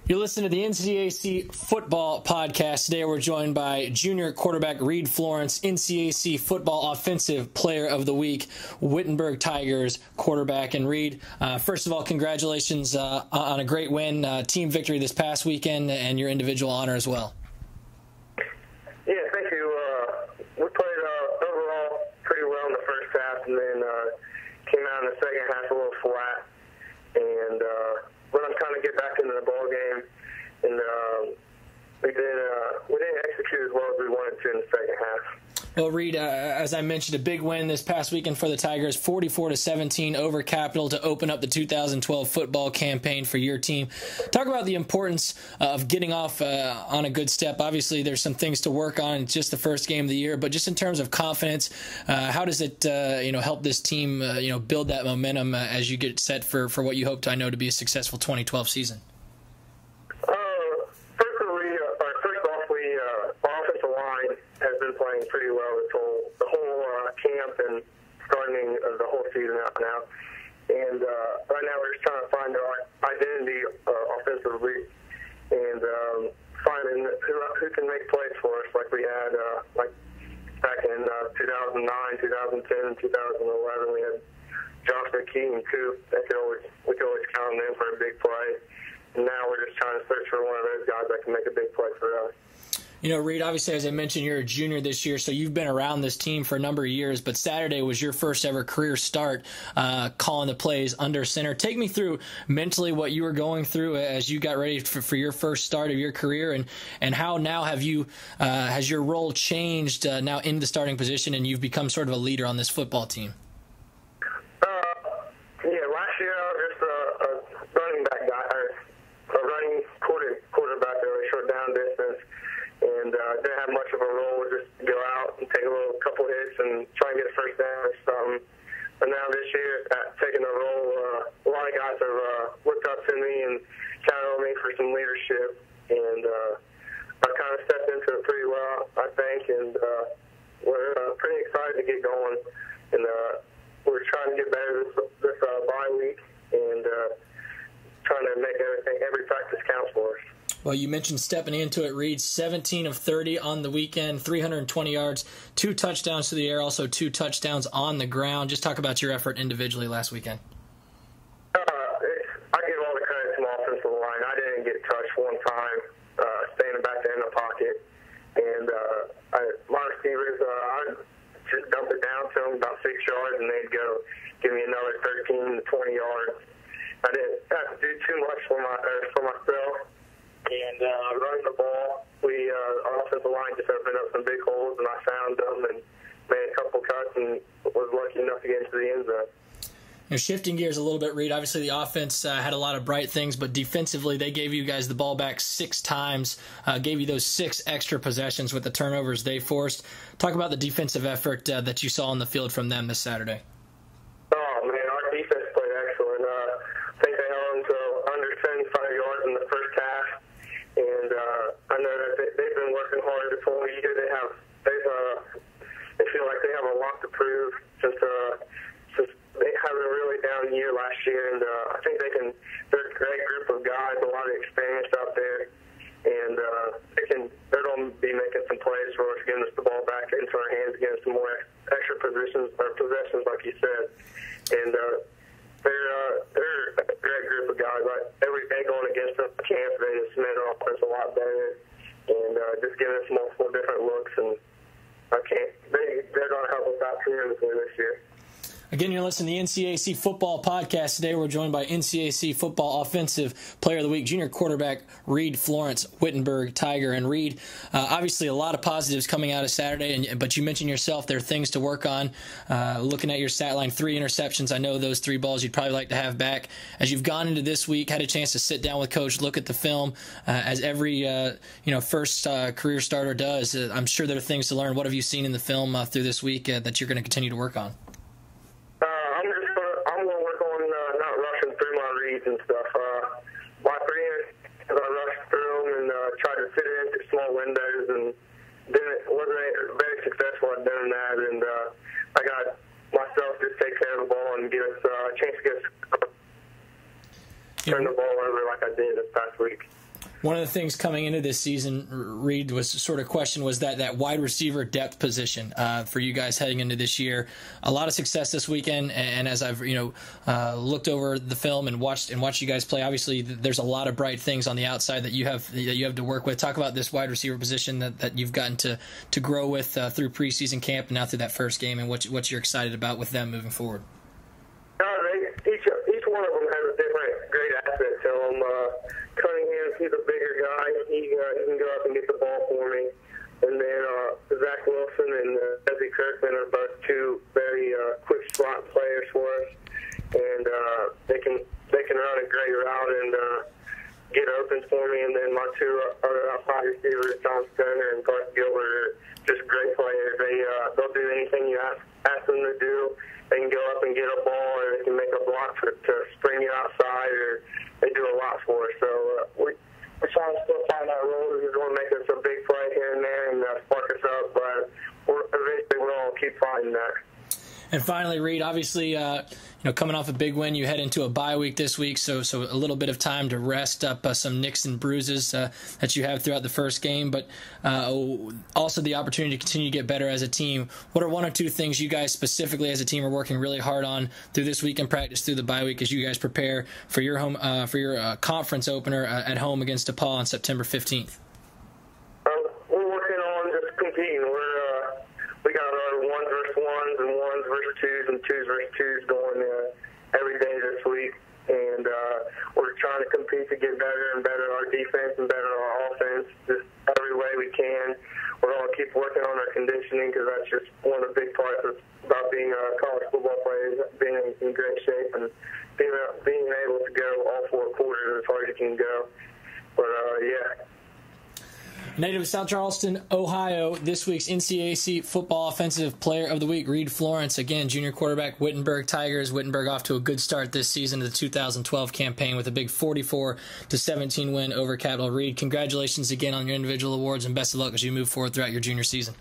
You're listening to the NCAC Football Podcast. Today we're joined by junior quarterback Reed Florence, NCAC Football Offensive Player of the Week, Wittenberg Tigers quarterback. And Reed, first of all, congratulations on a great win, team victory this past weekend, and your individual honor as well. Yeah, thank you. We played overall pretty well in the first half, and then came out in the second half a little flat. And we're going to kind of get back into the ball game, and we didn't execute as well as we wanted to in the second half. Well, Reed, as I mentioned, a big win this past weekend for the Tigers, 44-17 over Capital to open up the 2012 football campaign for your team. Talk about the importance of getting off on a good step. Obviously, there's some things to work on. It's just the first game of the year, but just in terms of confidence, how does it help this team build that momentum as you get set for what you hope to be a successful 2012 season? Has been playing pretty well the whole camp and starting the whole season out now. And right now we're just trying to find our identity offensively and finding who can make plays for us like we had like back in 2009, 2010, 2011. We had Josh McKee and Coop. We could always count on them for a big play. And now we're just trying to search for one of those guys that can make a big play for us. Reed, obviously, as I mentioned, you're a junior this year, so you've been around this team for a number of years, but Saturday was your first ever career start calling the plays under center. Take me through mentally what you were going through as you got ready for your first start of your career, and how now has your role changed now in the starting position, and you've become sort of a leader on this football team? Last year I was just a running back guy, or a running quarterback, short down distance. And didn't have much of a role, just go out and take a couple hits and try and get a first down or something. But now this year, taking a role, a lot of guys have looked up to me and counted on me for some leadership. And I've kind of stepped into it pretty well, I think. And we're pretty excited to get going. And we're trying to get better this bye week and trying to make every practice count for us. Well, you mentioned stepping into it, Reed. 17 of 30 on the weekend, 320 yards, 2 touchdowns to the air, also 2 touchdowns on the ground. Just talk about your effort individually last weekend. I give all the credit to my offensive line. I didn't get touched one time, staying back there in the pocket. And my receivers, I just dumped it down to them about 6 yards, and they'd go give me another 13 to 20 yards. I didn't have to do too much for myself. And running the ball, our offensive line just opened up some big holes, and I found them and made a couple cuts and was lucky enough to get into the end zone. Shifting gears a little bit, Reed, obviously the offense had a lot of bright things, but defensively they gave you guys the ball back 6 times, gave you those 6 extra possessions with the turnovers they forced. Talk about the defensive effort that you saw on the field from them this Saturday. Oh, man, our defense played excellent. I think they held them to under 75 yards in the first half. And I know that they've been working hard this whole year. They feel like they have a lot to prove since they had a really down year last year. And I think they're a great group of guys, a lot of experience out there. And they're going to be making some plays for us, getting us the ball back into our hands, getting some more extra possessions, like you said. And they're a great group of guys. Like every day going against them camp, they just made our offense a lot better and just giving us multiple different looks. And they're going to help us out tremendously this year. Again, you're listening to the NCAC Football Podcast. Today we're joined by NCAC Football Offensive Player of the Week, junior quarterback Reed Florence, Wittenberg Tiger. And Reed, obviously a lot of positives coming out of Saturday, but you mentioned yourself there are things to work on. Looking at your stat line, 3 interceptions. I know those 3 balls you'd probably like to have back. As you've gone into this week, had a chance to sit down with Coach, look at the film, as every first career starter does. I'm sure there are things to learn. What have you seen in the film through this week that you're going to continue to work on? I'm going to work on not rushing through my reads and stuff. My 3 I rushed through them and tried to fit it into small windows, and wasn't very successful at doing that. And I got myself just take care of the ball and give us a chance to turn the ball over like I did this past week. One of the things coming into this season, Reed, was sort of question was that wide receiver depth position for you guys heading into this year. A lot of success this weekend, and as I've looked over the film and watched you guys play, obviously there's a lot of bright things on the outside that you have to work with. Talk about this wide receiver position that you've gotten to grow with through preseason camp and now through that first game, and what you're excited about with them moving forward. Each one of them has a different great asset to them. Cunningham, he's a bigger guy. He can go up and get the ball for me. And then Zach Wilson and Ezzy Kirkman are both two very quick slot players for us, and they can run a great route and get open for me. And then my two other outside receivers, Tom Stoner and Clark Gilbert, are just great players. They'll do anything you ask them to do. They can go up and get a ball, or they can make a block to spring you outside, or they do a lot for us. So we're trying to still find our role. We just want to make us a big play here and there and spark us up, but eventually we'll all keep finding that. And finally, Reed, obviously, coming off a big win, you head into a bye week this week, so a little bit of time to rest up some nicks and bruises that you have throughout the first game, but also the opportunity to continue to get better as a team. What are one or two things you guys specifically as a team are working really hard on through this week in practice, through the bye week, as you guys prepare for your home conference opener at home against DePaul on September 15th? We're working on just competing. We got our 1 versus 1s and 1s versus 2s and 2s versus 2s going every day this week, and we're trying to compete to get better and better our defense and better our offense just every way we can. We're going to keep working on our conditioning, because that's just one of the big parts about being a college football player, is being in great shape and being able to go all 4 quarters as hard as you can go. But yeah. Native of South Charleston, Ohio, this week's NCAC Football Offensive Player of the Week, Reed Florence. Again, junior quarterback, Wittenberg Tigers. Wittenberg off to a good start this season of the 2012 campaign with a big 44-17 win over Capital. Reed, congratulations again on your individual awards, and best of luck as you move forward throughout your junior season.